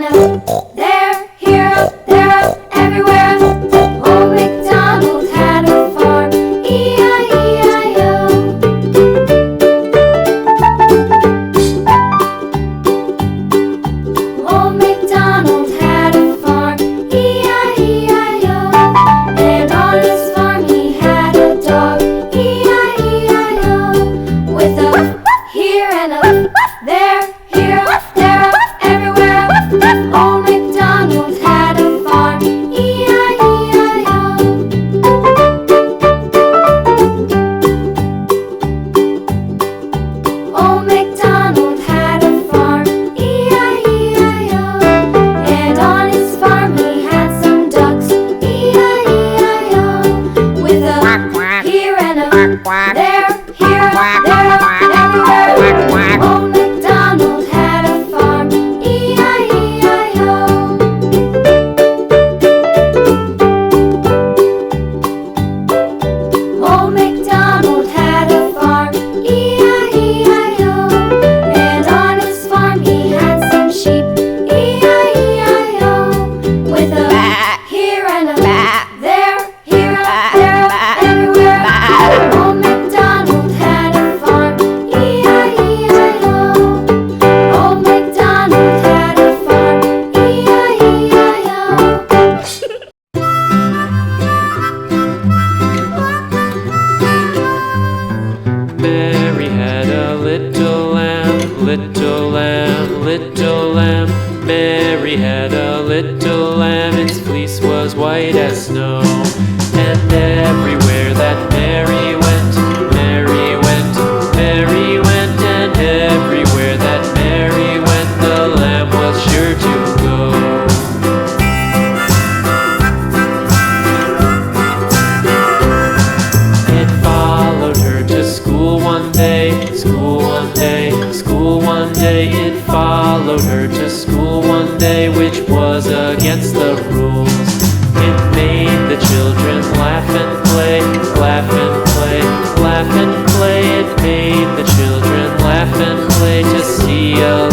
and a there, here, up, there, up, everywhere. Old MacDonald had a farm, E-I-E-I-O. Old MacDonald had a farm, E-I-E-I-O. And on his farm he had a dog, E-I-E-I-O. With a here and a there, here, there, up, everywhere. Old MacDonald had a farm, E-I-E-I-O. Old MacDonald had a farm, E-I-E-I-O. And on his farm he had some ducks, E-I-E-I-O. With a here and a there, here, there, everywhere. Old MacDonald had a farm, E-I-E-I-O. Old MacDonald had a farm, E-I-E-I-O. And on his farm he had some sheep, E-I-E-I-O. With a here and a there, here, there, everywhere. Old MacDonald had a farm, E-I-E-I-O. Old MacDonald had a farm, E-I-E-I-O. Mary had a little lamb, little lamb, little lamb. Mary had a little lamb, its fleece was white as snow. And everywhere that Mary went, Mary went, Mary went. And everywhere that Mary went, the lamb was sure to go. It followed her to school one day, school one day, school one day. It followed her to school one day, which was against the rules. It made the children laugh and play, laugh and play, laugh and play. It made the children laugh and play to see a